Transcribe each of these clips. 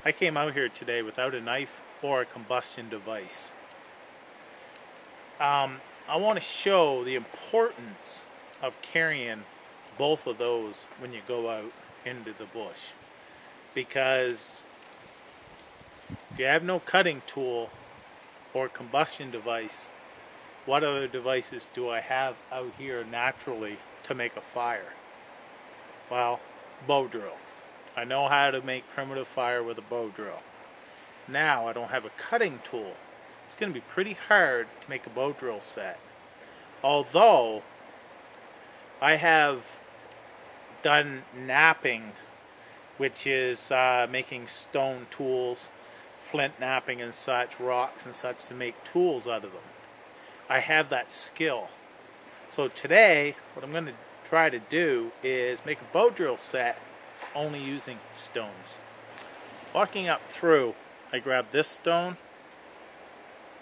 I came out here today without a knife or a combustion device. I want to show the importance of carrying both of those when you go out into the bush, because if you have no cutting tool or combustion device, what other devices do I have out here naturally to make a fire? Well, bow drill. I know how to make primitive fire with a bow drill. Now I don't have a cutting tool. It's going to be pretty hard to make a bow drill set. Although I have done knapping, which is making stone tools, flint knapping and such, rocks and such, to make tools out of them. I have that skill. So today what I'm going to try to do is make a bow drill set only using stones. Walking up through, I grabbed this stone,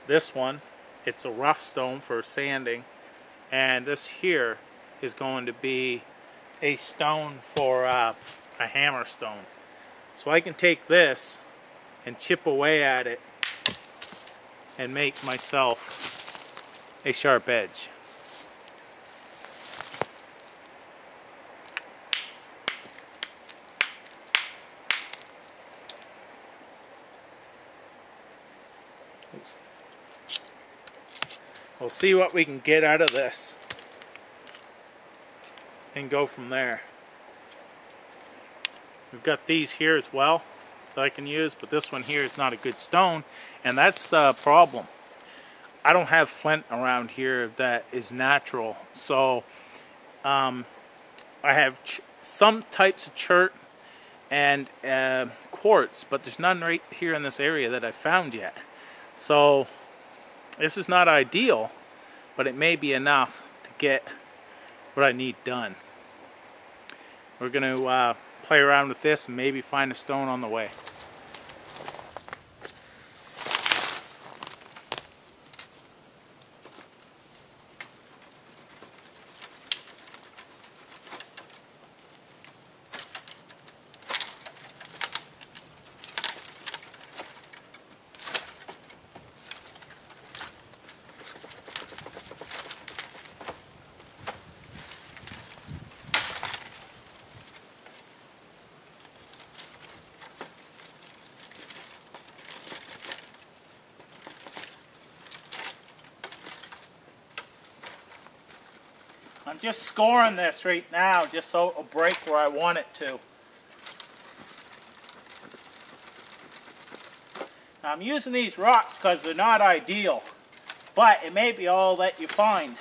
this one, it's a rough stone for sanding, and this here is going to be a stone for a hammer stone. So I can take this and chip away at it and make myself a sharp edge. We'll see what we can get out of this and go from there. We've got these here as well that I can use, but this one here is not a good stone, and that's a problem. I don't have flint around here that is natural, so I have some types of chert and quartz, but there's none right here in this area that I've found yet. So this is not ideal, but it may be enough to get what I need done. We're going to play around with this and maybe find a stone on the way. I'm just scoring this right now just so it'll break where I want it to. Now I'm using these rocks because they're not ideal, but it may be all that you find.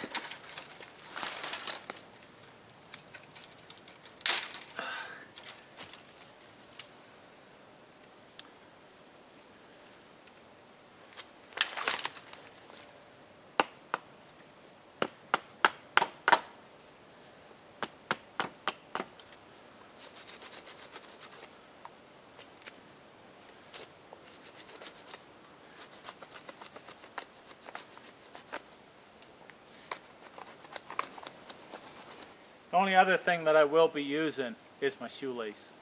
The only other thing that I will be using is my shoelace.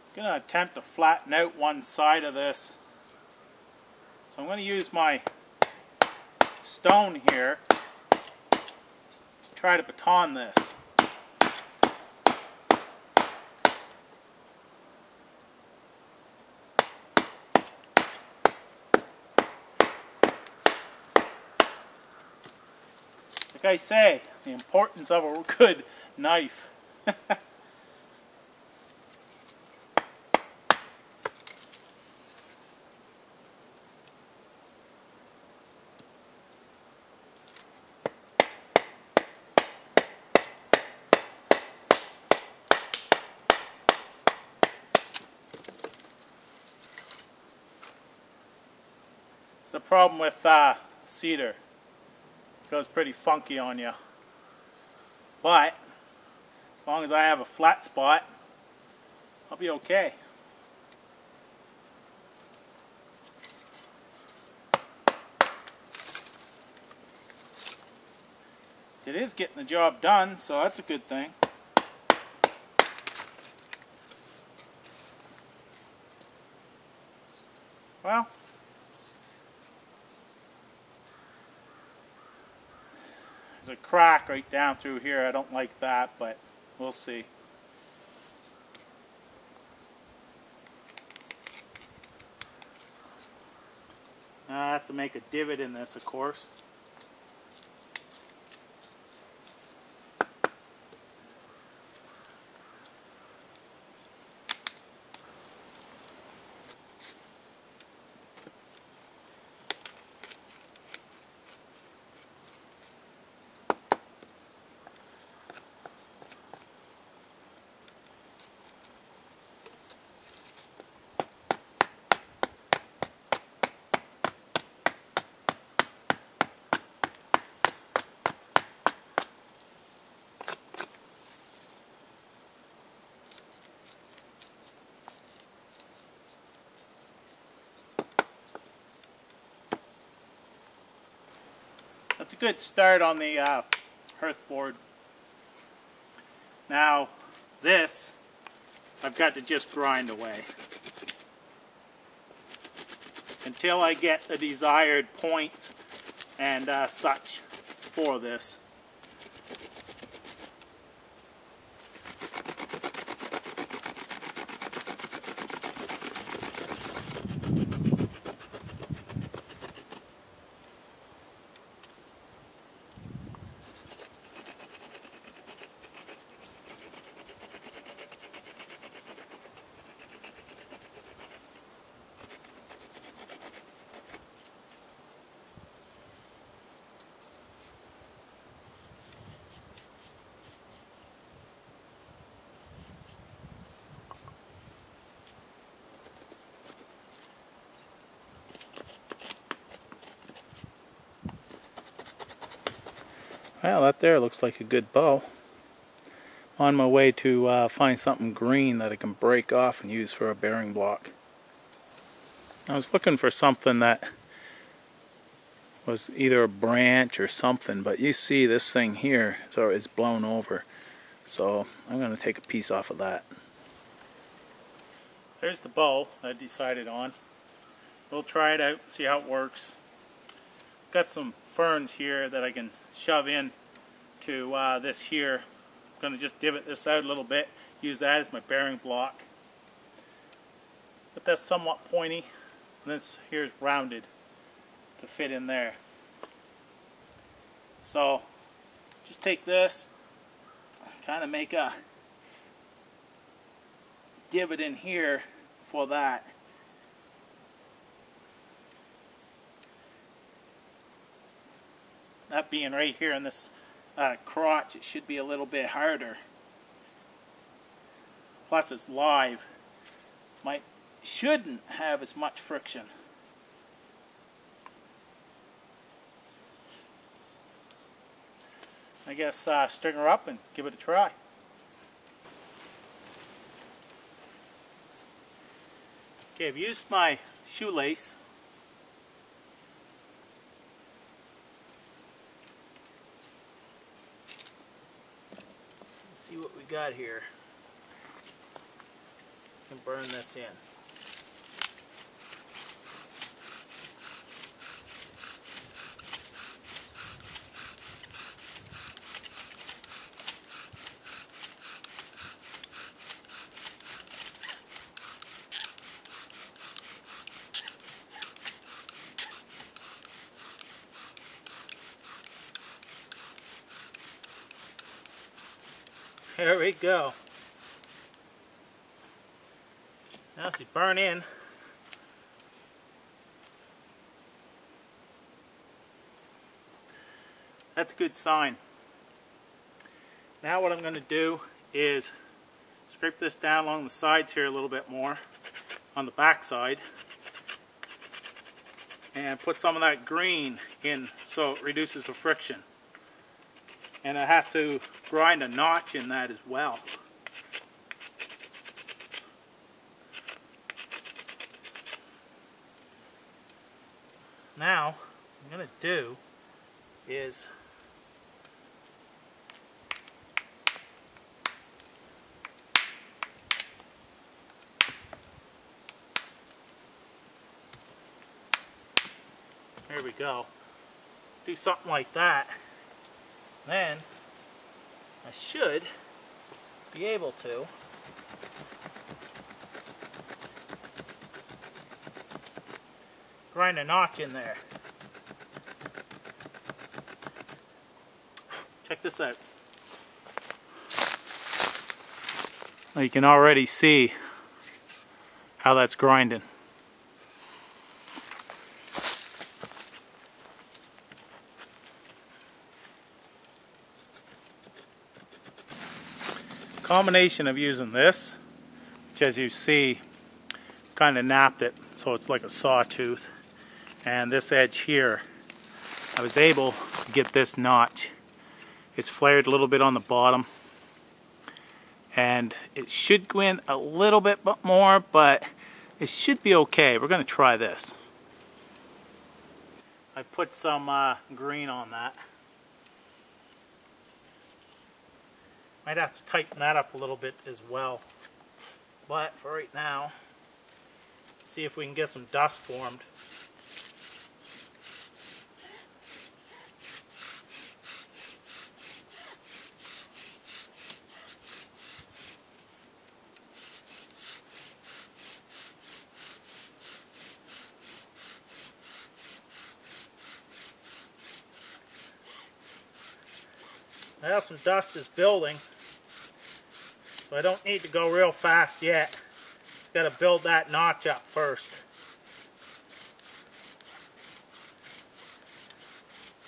I'm going to attempt to flatten out one side of this. So I'm going to use my stone here to try to baton this. Like I say, the importance of a good knife. It's the problem with cedar. Goes pretty funky on you, but as long as I have a flat spot, I'll be okay. It is getting the job done, so that's a good thing. Well, there's a crack right down through here. I don't like that, but we'll see. Now I have to make a divot in this, of course. That's a good start on the hearth board. Now this I've got to just grind away until I get the desired points and such for this. Well, that there looks like a good bow. On my way to find something green that I can break off and use for a bearing block. I was looking for something that was either a branch or something, but you see this thing here is blown over. So I'm going to take a piece off of that. There's the bow I decided on. We'll try it out, see how it works. Got some ferns here that I can shove in to this here. I'm going to just divot this out a little bit, use that as my bearing block. But that's somewhat pointy, and this here is rounded to fit in there. So just take this, kind of make a divot in here for that. That being right here in this crotch, it should be a little bit harder. Plus it's live. Shouldn't have as much friction. I guess string her up and give it a try. Okay, I've used my shoelace. See what we got here. We can burn this in. There we go. Now she's burnt in. That's a good sign. Now what I'm going to do is scrape this down along the sides here a little bit more on the back side and put some of that green in so it reduces the friction. And I have to grind a notch in that as well. Now, what I'm going to do is There we go. Do something like that. Then I should be able to grind a notch in there. Check this out. You can already see how that's grinding. Combination of using this, which as you see kind of napped it so it's like a sawtooth, and this edge here, I was able to get this notch. It's flared a little bit on the bottom, and it should go in a little bit more, but it should be okay. We're going to try this. I put some green on that. Might have to tighten that up a little bit as well. But for right now, see if we can get some dust formed. Now some dust is building, so I don't need to go real fast yet. Just got to build that notch up first.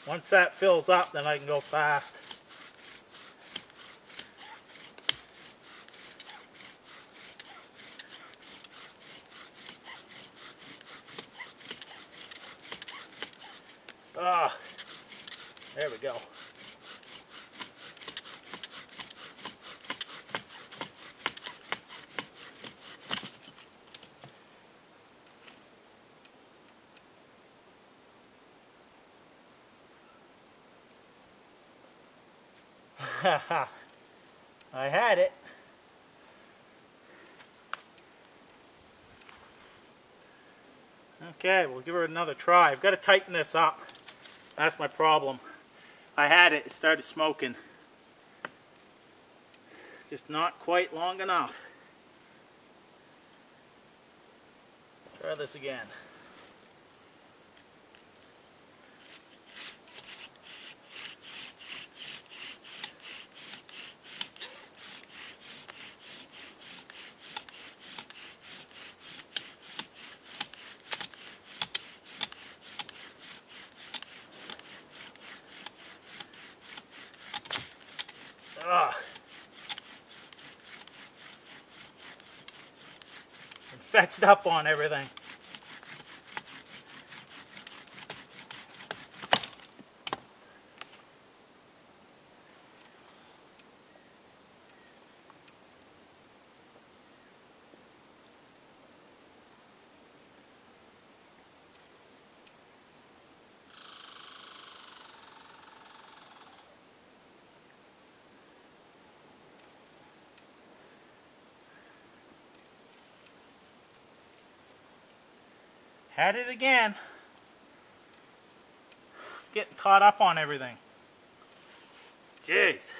Once that fills up, then I can go fast. Ah, there we go. I had it. Okay, we'll give her another try. I've got to tighten this up. That's my problem. I had it, it started smoking. Just not quite long enough. Try this again. And fetched up on everything. Had it again. Getting caught up on everything. Jeez.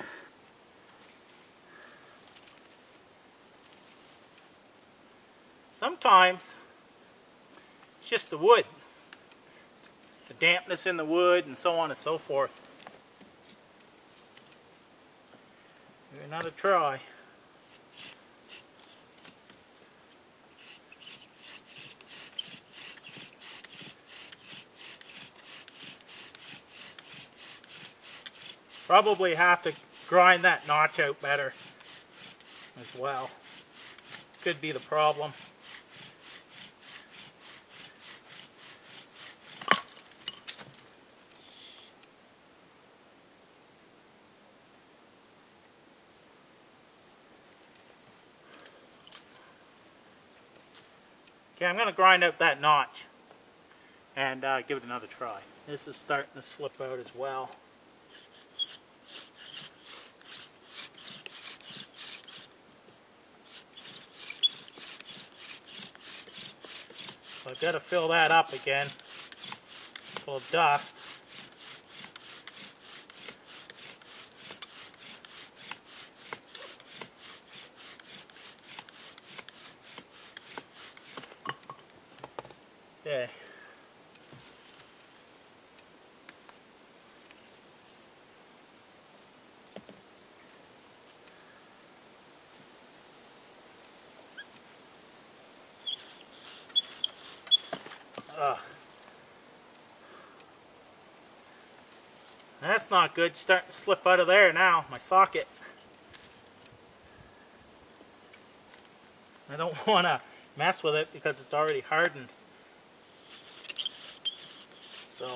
Sometimes it's just the wood. The dampness in the wood and so on and so forth. Give it another try. Probably have to grind that notch out better as well. Could be the problem. Okay, I'm going to grind out that notch and give it another try. This is starting to slip out as well. So I've got to fill that up again. full of dust. Okay. That's not good. It's starting to slip out of there now, my socket. I don't want to mess with it because it's already hardened. So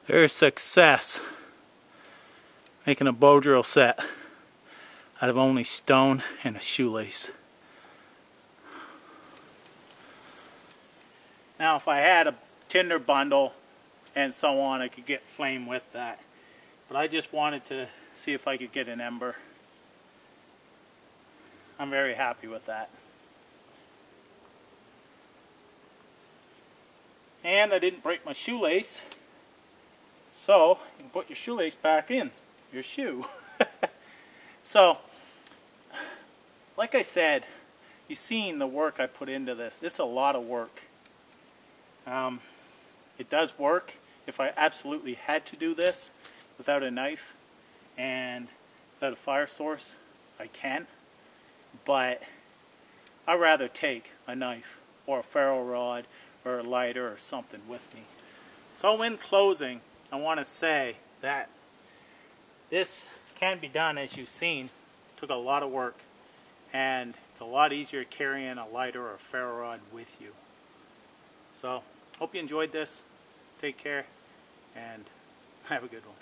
there's success. Making a bow drill set out of only stone and a shoelace. Now if I had a tinder bundle and so on, I could get flame with that. But I just wanted to see if I could get an ember. I'm very happy with that. And I didn't break my shoelace. So, you can put your shoelace back in your shoe. So, like I said, you've seen the work I put into this. It's a lot of work. It does work. If I absolutely had to do this without a knife and without a fire source, I can. But I'd rather take a knife or a ferro rod or a lighter or something with me. So in closing, I want to say that this can be done, as you've seen. It took a lot of work, and it's a lot easier carrying a lighter or a ferro rod with you. So, hope you enjoyed this. Take care, and have a good one.